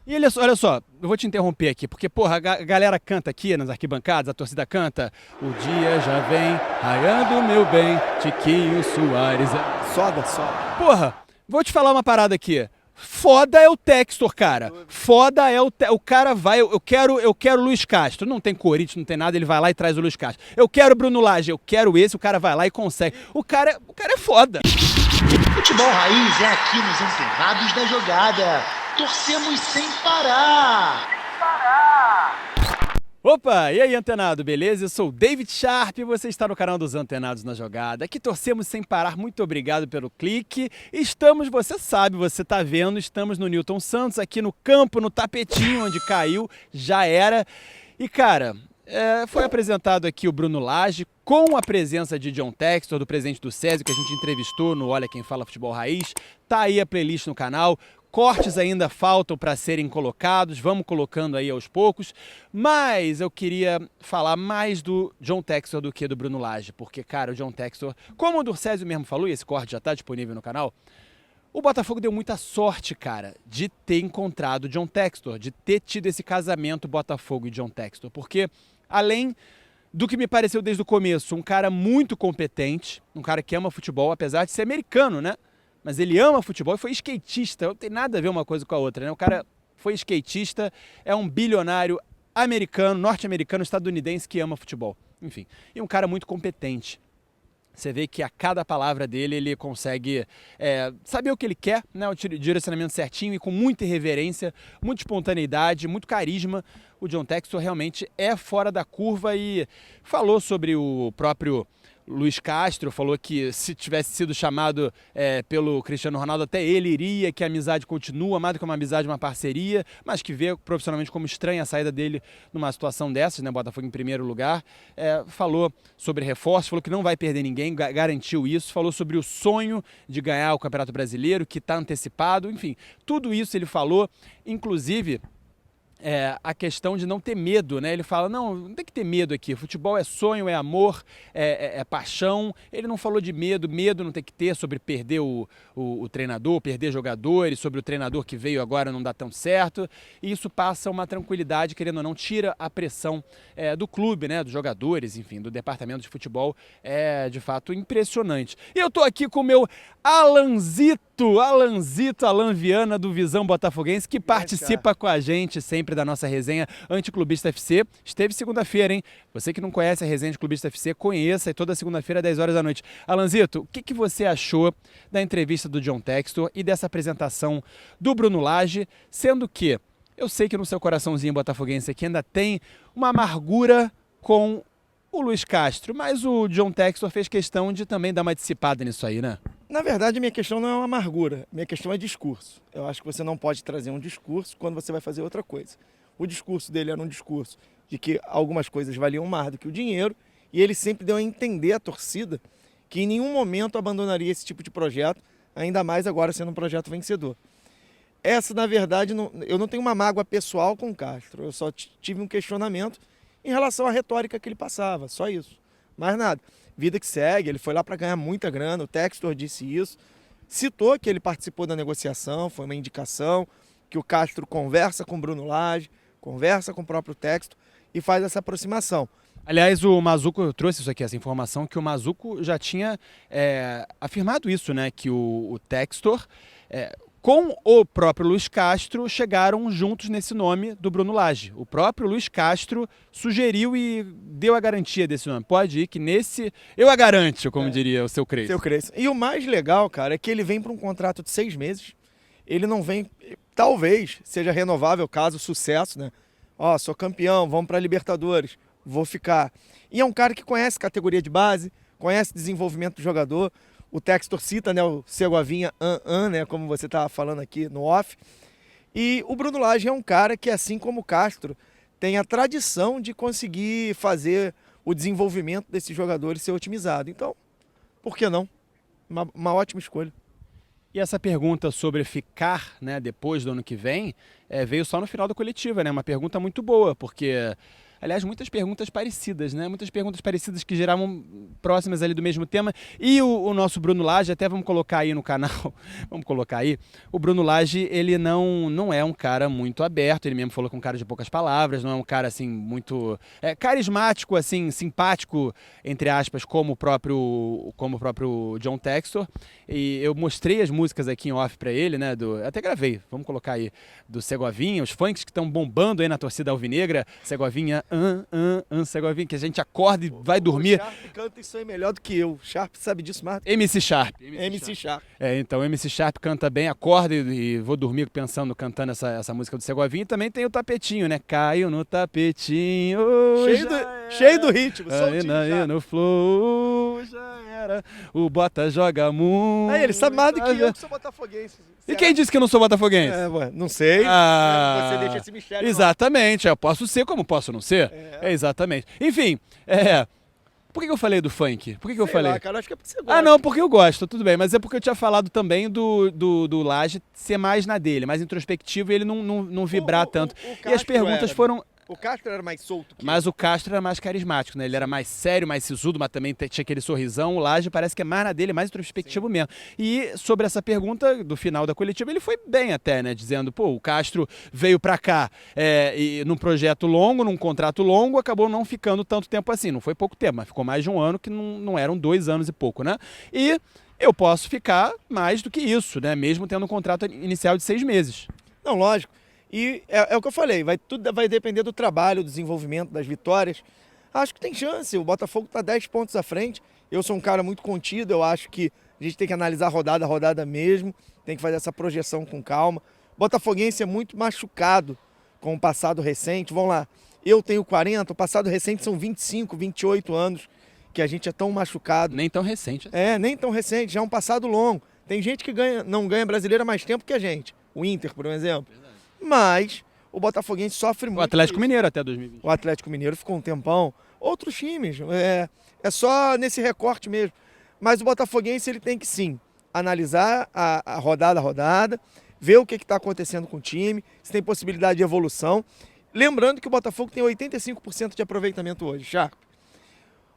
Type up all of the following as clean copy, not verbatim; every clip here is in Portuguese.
E olha só, eu vou te interromper aqui, porque, porra, a galera canta aqui nas arquibancadas, a torcida canta. O dia já vem, raiando meu bem, Tiquinho Soares. Soda, soda. Porra, vou te falar uma parada aqui. Foda é o Textor, cara. Foda é o cara vai. Eu quero Luiz Castro. Não tem Corinthians, não tem nada, ele vai lá e traz o Luiz Castro. Eu quero Bruno Lage, eu quero esse, o cara vai lá e consegue. O cara é foda. Futebol Raiz é aqui nos Enterrados da Jogada. Torcemos sem parar. Opa, e aí, antenado, beleza? Eu sou o David Sharp e você está no canal dos Antenados na Jogada. Aqui torcemos sem parar, muito obrigado pelo clique. Estamos, você sabe, você está vendo, estamos no Newton Santos, aqui no campo, no tapetinho onde caiu, já era. E cara, foi apresentado aqui o Bruno Lage com a presença de John Textor, do presidente do SESI, que a gente entrevistou no Olha Quem Fala Futebol Raiz. Tá aí a playlist no canal. Cortes ainda faltam para serem colocados, vamos colocando aí aos poucos, mas eu queria falar mais do John Textor do que do Bruno Lage, porque, cara, o John Textor, como o Durcésio mesmo falou, e esse corte já está disponível no canal, o Botafogo deu muita sorte, cara, de ter encontrado o John Textor, de ter tido esse casamento Botafogo e John Textor, porque além do que me pareceu desde o começo, um cara muito competente, um cara que ama futebol, apesar de ser americano, né? Mas ele ama futebol e foi skatista, não tem nada a ver uma coisa com a outra, né? O cara foi skatista, é um bilionário americano, norte-americano, estadunidense que ama futebol. Enfim, e um cara muito competente. Você vê que a cada palavra dele ele consegue saber o que ele quer, né? O direcionamento certinho e com muita irreverência, muita espontaneidade, muito carisma. O John Textor realmente é fora da curva e falou sobre o próprio Luiz Castro, falou que se tivesse sido chamado pelo Cristiano Ronaldo, até ele iria, que a amizade continua, mais do que uma amizade, uma parceria, mas que vê profissionalmente como estranha a saída dele numa situação dessas, né? Botafogo em primeiro lugar. Falou sobre reforço, falou que não vai perder ninguém, garantiu isso, falou sobre o sonho de ganhar o Campeonato Brasileiro, que está antecipado, enfim, tudo isso ele falou, inclusive a questão de não ter medo, né? Ele fala, não tem que ter medo aqui, futebol é sonho, é amor, é paixão. Ele não falou de medo não tem que ter sobre perder o treinador, perder jogadores, sobre o treinador que veio agora não dá tão certo. E isso passa uma tranquilidade, querendo ou não, tira a pressão do clube, né? Dos jogadores, enfim, do departamento de futebol. É, de fato, impressionante. E eu tô aqui com o meu Alanzito, Alan Viana, do Visão Botafoguense, que participa com a gente sempre da nossa resenha Anticlubista FC. Esteve segunda-feira, hein? Você que não conhece a resenha Anticlubista FC, conheça, e toda segunda-feira, 10 horas da noite. Alanzito, o que você achou da entrevista do John Textor e dessa apresentação do Bruno Lage, sendo que eu sei que no seu coraçãozinho botafoguense aqui ainda tem uma amargura com o Luiz Castro, mas o John Textor fez questão de também dar uma dissipada nisso aí, né? Na verdade, minha questão não é uma amargura, minha questão é discurso. Eu acho que você não pode trazer um discurso quando você vai fazer outra coisa. O discurso dele era um discurso de que algumas coisas valiam mais do que o dinheiro, e ele sempre deu a entender à torcida que em nenhum momento abandonaria esse tipo de projeto, ainda mais agora sendo um projeto vencedor. Essa, na verdade, eu não tenho uma mágoa pessoal com o Castro, eu só tive um questionamento em relação à retórica que ele passava, só isso, mais nada. Vida que segue, ele foi lá para ganhar muita grana, o Textor disse isso, citou que ele participou da negociação, foi uma indicação, que o Castro conversa com o Bruno Lage, conversa com o próprio Textor e faz essa aproximação. Aliás, o Mazuco trouxe isso aqui, essa informação, que o Mazuco já tinha afirmado isso, né? Que o Textor, com o próprio Luiz Castro, chegaram juntos nesse nome do Bruno Lage. O próprio Luiz Castro sugeriu e deu a garantia desse nome. Pode ir que nesse... Eu a garanto, como diria o seu Crespo. Seu Crespo. E o mais legal, cara, é que ele vem para um contrato de 6 meses. Ele não vem... Talvez seja renovável caso sucesso, né? Ó, sou campeão, vamos para Libertadores, vou ficar. E é um cara que conhece categoria de base, conhece desenvolvimento do jogador. O Textor cita, né, o Segovinha, né, como você estava falando aqui no off. E o Bruno Lage é um cara que, assim como o Castro, tem a tradição de conseguir fazer o desenvolvimento desses jogadores ser otimizado. Então, por que não? Uma ótima escolha. E essa pergunta sobre ficar, né, depois do ano que vem veio só no final da coletiva, né? Uma pergunta muito boa, porque Aliás, muitas perguntas parecidas, né? Muitas perguntas parecidas que geravam próximas ali do mesmo tema. E o nosso Bruno Lage, até vamos colocar aí no canal, vamos colocar aí, o Bruno Lage, ele não é um cara muito aberto, ele mesmo falou com um cara de poucas palavras, não é um cara assim muito carismático, assim, simpático, entre aspas, como o próprio John Textor. E eu mostrei as músicas aqui em off pra ele, né? Até gravei, vamos colocar aí, do Segovinha, os funks que estão bombando aí na torcida alvinegra, Segovinha, Segovinha, que a gente acorda e vai dormir. O Sharp canta isso aí melhor do que eu. Sharp sabe disso mais. MC Sharp. MC Sharp. Então o MC Sharp canta bem, acorda e vou dormir cantando essa música do Segovinha. E também tem o tapetinho, né? Caiu no tapetinho. Cheio do ritmo. Aí no flow, já era. O Bota joga muito. Aí ele sabe mais do que eu, que sou botafoguense. E quem disse que eu não sou botafoguense? Não sei. Você deixa esse mistério. Exatamente. Eu posso ser como posso não ser. Exatamente. Enfim, por que eu falei do funk? Por que eu falei? Lá, cara, acho que é porque você gosta. Não, porque eu gosto, tudo bem. Mas é porque eu tinha falado também do Lage ser mais na dele, mais introspectivo e ele não vibrar tanto. E as perguntas foram... O Castro era mais solto que Mas o Castro era mais carismático, né? Ele era mais sério, mais sisudo, mas também tinha aquele sorrisão. O Lage parece que é mais na dele, mais introspectivo mesmo. E sobre essa pergunta do final da coletiva, ele foi bem até, né? Dizendo, o Castro veio pra cá e num projeto longo, num contrato longo, acabou não ficando tanto tempo assim. Não foi pouco tempo, mas ficou mais de um ano, que não eram 2 anos e pouco, né? E eu posso ficar mais do que isso, né? Mesmo tendo um contrato inicial de 6 meses. Não, lógico. E é o que eu falei, tudo vai depender do trabalho, do desenvolvimento, das vitórias. Acho que tem chance, o Botafogo está 10 pontos à frente. Eu sou um cara muito contido, eu acho que a gente tem que analisar rodada a rodada mesmo, tem que fazer essa projeção com calma. O botafoguense é muito machucado com o passado recente. Vamos lá, eu tenho 40, o passado recente são 25, 28 anos que a gente é tão machucado. Nem tão recente. Nem tão recente, já é um passado longo. Tem gente que não ganha brasileiro há mais tempo que a gente. O Inter, por exemplo. Mas o botafoguense sofre muito. O Atlético Mineiro até 2020. O Atlético Mineiro ficou um tempão. Outros times, é só nesse recorte mesmo. Mas o botafoguense ele tem que sim analisar a rodada a rodada, ver o que está acontecendo com o time, se tem possibilidade de evolução. Lembrando que o Botafogo tem 85% de aproveitamento hoje, Sharp.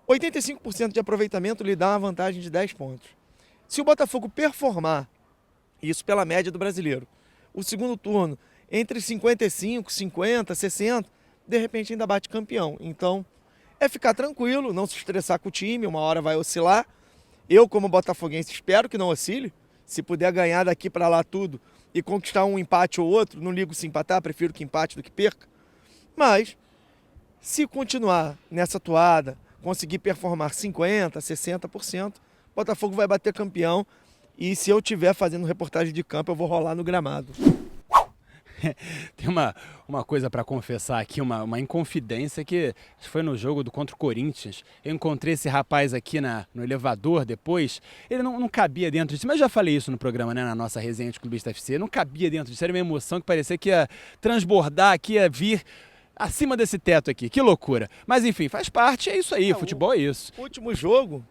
85% de aproveitamento lhe dá uma vantagem de 10 pontos. Se o Botafogo performar, isso pela média do brasileiro, o segundo turno entre 55, 50, 60, de repente ainda bate campeão. Então, é ficar tranquilo, não se estressar com o time, uma hora vai oscilar. Eu, como botafoguense, espero que não oscile. Se puder ganhar daqui para lá tudo e conquistar um empate ou outro, não ligo se empatar, prefiro que empate do que perca. Mas, se continuar nessa toada, conseguir performar 50%, 60%, Botafogo vai bater campeão. E se eu estiver fazendo reportagem de campo, eu vou rolar no gramado. Tem uma coisa para confessar aqui, uma inconfidência que foi no jogo contra o Corinthians. Eu encontrei esse rapaz aqui no elevador depois. Ele não cabia dentro disso, mas eu já falei isso no programa, né, na nossa resenha de Clubista FC. Não cabia dentro disso, era uma emoção que parecia que ia transbordar, que ia vir acima desse teto aqui. Que loucura. Mas enfim, faz parte, é isso aí, futebol é isso. O último jogo,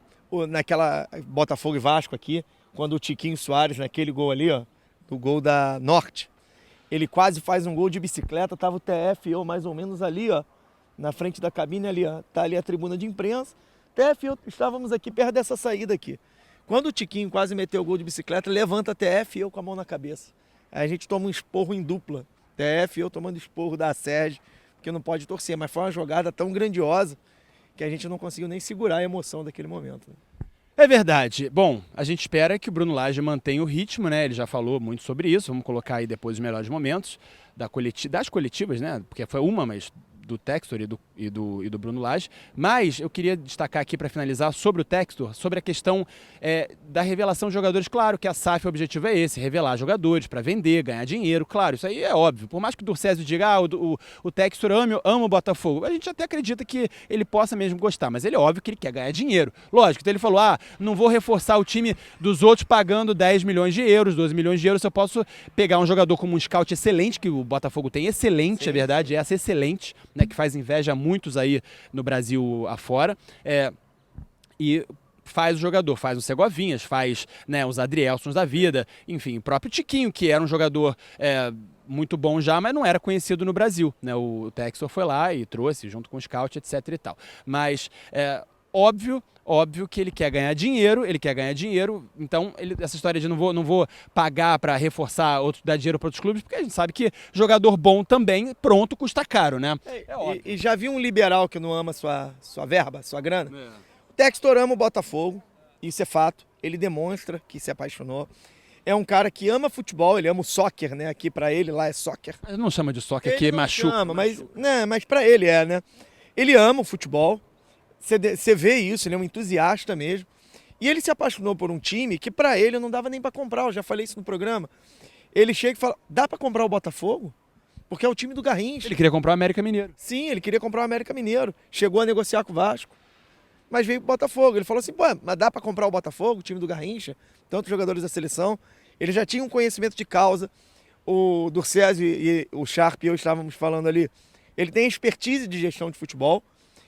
naquela Botafogo e Vasco aqui, quando o Tiquinho Soares, naquele gol ali, ó, do gol da Norte, ele quase faz um gol de bicicleta, tava o TF e eu mais ou menos ali, ó, na frente da cabine ali, ó, tá ali a tribuna de imprensa. TF e eu estávamos aqui perto dessa saída aqui. Quando o Tiquinho quase meteu o gol de bicicleta, levanta a TF e eu com a mão na cabeça. Aí a gente toma um esporro em dupla. TF e eu tomando esporro da Sérgio, porque não pode torcer, mas foi uma jogada tão grandiosa que a gente não conseguiu nem segurar a emoção daquele momento. É verdade. Bom, a gente espera que o Bruno Lage mantenha o ritmo, né? Ele já falou muito sobre isso. Vamos colocar aí depois os melhores momentos das coletivas, né? Porque foi uma, mas do Textor e do Bruno Lage. Mas eu queria destacar aqui para finalizar sobre o Textor, sobre a questão da revelação de jogadores. Claro que a SAF, o objetivo é esse, revelar jogadores para vender, ganhar dinheiro. Claro, isso aí é óbvio. Por mais que o Durcésio diga, o Textor ama o Botafogo, a gente até acredita que ele possa mesmo gostar, mas ele é óbvio que ele quer ganhar dinheiro. Lógico, então ele falou, não vou reforçar o time dos outros pagando 10 milhões de euros, 12 milhões de euros, eu posso pegar um jogador como um scout excelente, que o Botafogo tem, excelente, sim, é verdade, essa excelente, né, que faz inveja a muitos aí no Brasil afora, e faz o jogador, faz os Segovinhas, faz, né, os Adrielsons da vida, enfim, o próprio Tiquinho, que era um jogador muito bom já, mas não era conhecido no Brasil, né? O Textor foi lá e trouxe junto com o scout, etc e tal. Mas óbvio que ele quer ganhar dinheiro, então essa história de não vou pagar para reforçar, dar dinheiro para outros clubes, porque a gente sabe que jogador bom também, pronto, custa caro, né? Óbvio. E já vi um liberal que não ama sua verba, sua grana? O Textor ama o Botafogo, isso é fato, ele demonstra que se apaixonou. É um cara que ama futebol, ele ama o soccer, né? Aqui pra ele, lá é soccer. Ele não chama de soccer, Ele que não machuca. chama, mas pra ele né? Ele ama o futebol, você vê isso, ele é um entusiasta mesmo. E ele se apaixonou por um time que pra ele não dava nem pra comprar, eu já falei isso no programa. Ele chega e fala, dá pra comprar o Botafogo? Porque é o time do Garrincha. Ele queria comprar o América Mineiro. Sim, ele queria comprar o América Mineiro. Chegou a negociar com o Vasco, mas veio pro Botafogo. Ele falou assim, pô, mas dá pra comprar o Botafogo, o time do Garrincha? Tantos jogadores da seleção. Ele já tinha um conhecimento de causa. O Durcésio e o Sharp e eu estávamos falando ali. Ele tem expertise de gestão de futebol.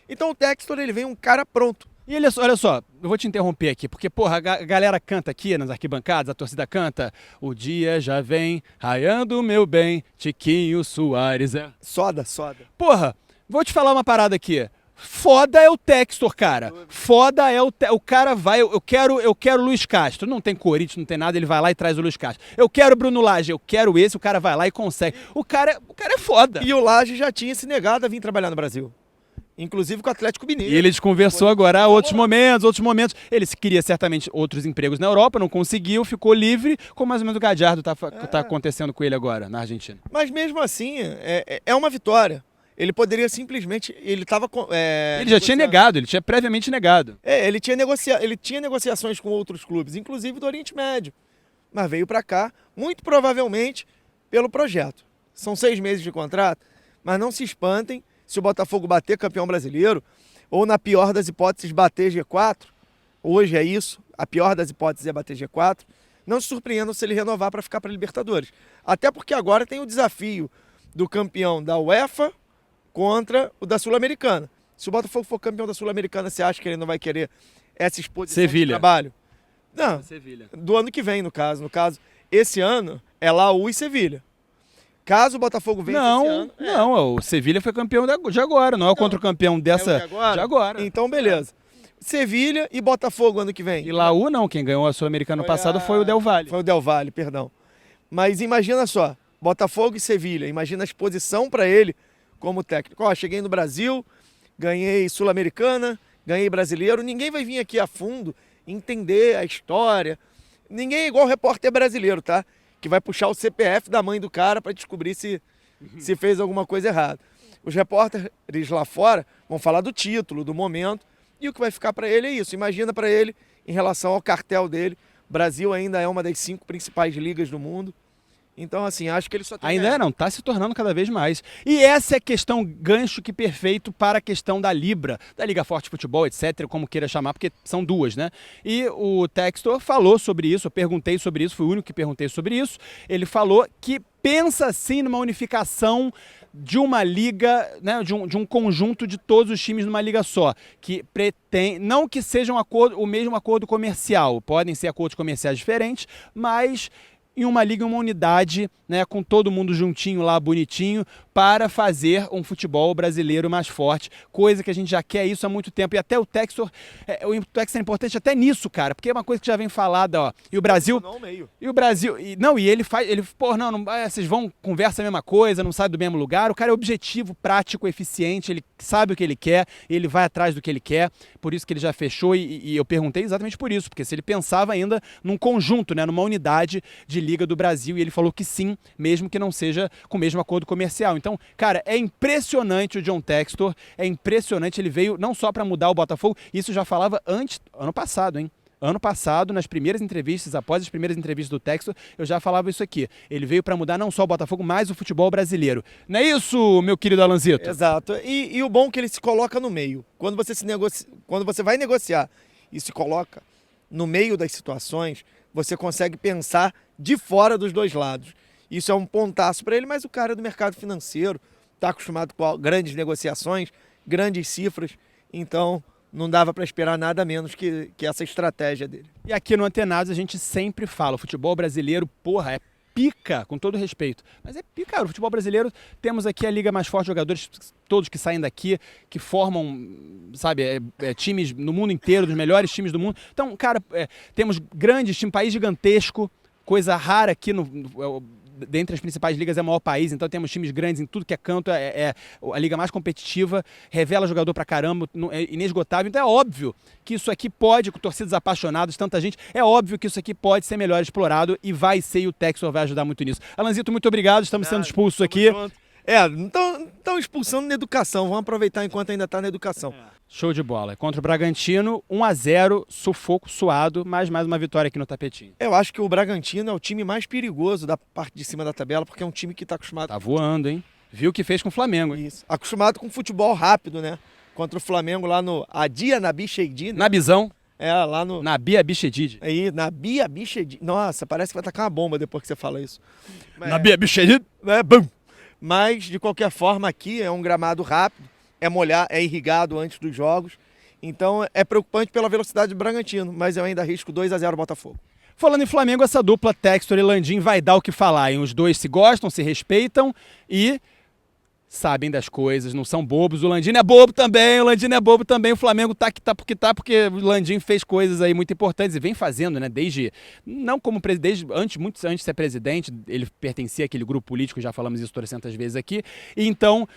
Então o Textor, ele vem um cara pronto. E ele, olha só, eu vou te interromper aqui, porque, porra, a galera canta aqui nas arquibancadas, a torcida canta, o dia já vem, raiando meu bem, Tiquinho Soares. Soda. Porra, vou te falar uma parada aqui. Foda é o Textor, cara. Foda é o cara vai, eu quero Luiz Castro. Não tem Corinthians, não tem nada, ele vai lá e traz o Luiz Castro. Eu quero Bruno Lage, eu quero esse, o cara vai lá e consegue. O cara é foda. E o Lage já tinha se negado a vir trabalhar no Brasil. Inclusive com o Atlético Mineiro. E ele desconversou agora, outros momentos. Ele queria certamente outros empregos na Europa, não conseguiu, ficou livre, como mais ou menos o Gadiardo tá acontecendo com ele agora, na Argentina. Mas mesmo assim, é uma vitória. Ele poderia simplesmente. Ele estava. Ele já tinha negado, ele tinha previamente negado. Ele tinha negociações com outros clubes, inclusive do Oriente Médio. Mas veio para cá, muito provavelmente, pelo projeto. São 6 meses de contrato, mas não se espantem se o Botafogo bater campeão brasileiro, ou na pior das hipóteses bater G4. Hoje é isso, a pior das hipóteses é bater G4. Não se surpreendam se ele renovar para ficar para Libertadores. Até porque agora tem o desafio do campeão da UEFA contra o da Sul-Americana. Se o Botafogo for campeão da Sul-Americana, você acha que ele não vai querer essa exposição de trabalho? Não, do ano que vem, no caso. No caso, esse ano é Laú e Sevilha. Caso o Botafogo vença esse ano... Não, o Sevilha foi campeão de agora, não é o contra o campeão dessa... De agora. Então, beleza. Sevilha e Botafogo ano que vem. E Laú não, quem ganhou a Sul-Americana no passado foi o Del Valle. Foi o Del Valle, perdão. Mas imagina só, Botafogo e Sevilha, imagina a exposição para ele como técnico. Ó, cheguei no Brasil, ganhei Sul-Americana, ganhei brasileiro, ninguém vai vir aqui a fundo entender a história. Ninguém é igual repórter brasileiro, tá? Que vai puxar o CPF da mãe do cara para descobrir se fez alguma coisa errada. Os repórteres lá fora vão falar do título, do momento, e o que vai ficar para ele é isso. Imagina para ele, em relação ao cartel dele, o Brasil ainda é uma das 5 principais ligas do mundo. Então, assim, acho que ele só tem... Ainda não, está se tornando cada vez mais. E essa é a questão, gancho que perfeito para a questão da Libra, da Liga Forte Futebol, etc., como queira chamar, porque são duas, né? E o Textor falou sobre isso, eu perguntei sobre isso, fui o único que perguntei sobre isso. Ele falou que pensa, sim, numa unificação de uma liga, né, de um conjunto de todos os times numa liga só, que pretende, não que seja o mesmo acordo comercial, podem ser acordos comerciais diferentes, mas em uma liga, uma unidade, né, com todo mundo juntinho lá, bonitinho, para fazer um futebol brasileiro mais forte, coisa que a gente já quer isso há muito tempo, e até o Textor é importante até nisso, cara, porque é uma coisa que já vem falada, ó, e o Brasil... Vocês vão, conversa a mesma coisa, não sai do mesmo lugar, o cara é objetivo, prático, eficiente, ele sabe o que ele quer, ele vai atrás do que ele quer, por isso que ele já fechou, e eu perguntei exatamente por isso, porque se ele pensava ainda num conjunto, né, numa unidade de Liga do Brasil, e ele falou que sim, mesmo que não seja com o mesmo acordo comercial. Então, cara, é impressionante o John Textor, é impressionante, ele veio não só para mudar o Botafogo, isso já falava ano passado, hein? Ano passado, nas primeiras entrevistas, após as primeiras entrevistas do Textor, eu já falava isso aqui. Ele veio para mudar não só o Botafogo, mas o futebol brasileiro. Não é isso, meu querido Alanzito? Exato. E o bom é que ele se coloca no meio. Quando você vai negociar e se coloca no meio das situações, você consegue pensar de fora dos dois lados. Isso é um pontaço para ele, mas o cara é do mercado financeiro, está acostumado com grandes negociações, grandes cifras, então não dava para esperar nada menos que essa estratégia dele. E aqui no Antenados a gente sempre fala, o futebol brasileiro, porra, é pica, com todo respeito. Mas é pica, cara. O futebol brasileiro, temos aqui a liga mais forte, jogadores todos que saem daqui, que formam, sabe, times no mundo inteiro, dos melhores times do mundo. Então, cara, temos grandes times, país gigantesco, coisa rara aqui dentre as principais ligas é o maior país, então temos times grandes em tudo que é canto, é a liga mais competitiva, revela jogador pra caramba, é inesgotável, então é óbvio que isso aqui pode, com torcidas apaixonadas, tanta gente, é óbvio que isso aqui pode ser melhor explorado e vai ser, e o Textor vai ajudar muito nisso. Alanzito, muito obrigado, estamos sendo expulsos aqui. Estão expulsando na educação, vamos aproveitar enquanto ainda está na educação. Show de bola. Contra o Bragantino, 1-0, sufoco, suado, mas mais uma vitória aqui no tapetinho. Eu acho que o Bragantino é o time mais perigoso da parte de cima da tabela, porque é um time que está acostumado... Tá voando, hein? Viu o que fez com o Flamengo, hein? Isso. Acostumado com futebol rápido, né? Contra o Flamengo lá no Adia Nabi Sheidine. Na Bizão. Lá no... Na Bia Bichedid. Aí, na Bia Bichedid. Nossa, parece que vai tacar uma bomba depois que você fala isso. Na Bia Bichedid? Bum! Mas, de qualquer forma, aqui é um gramado rápido, é irrigado antes dos jogos. Então, é preocupante pela velocidade do Bragantino, mas eu ainda arrisco 2-0 Botafogo. Falando em Flamengo, essa dupla Textor e Landim vai dar o que falar, hein? Os dois se gostam, se respeitam e sabem das coisas, não são bobos. O Landim é bobo também, o Flamengo tá que tá, porque o Landim fez coisas aí muito importantes e vem fazendo, né? Desde muito antes de ser presidente, ele pertencia àquele grupo político, já falamos isso 300 vezes aqui. E então,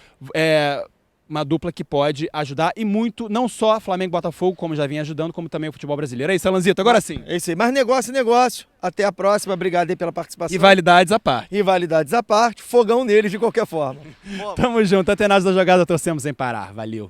uma dupla que pode ajudar e muito, não só Flamengo e Botafogo, como já vinha ajudando, como também o futebol brasileiro. É isso, Alanzito, agora sim. É isso aí, mas negócio. Até a próxima, obrigado aí pela participação. Rivalidades à parte. Rivalidades à parte, fogão neles de qualquer forma. Tamo junto, Antenados da Jogada, torcemos sem parar. Valeu.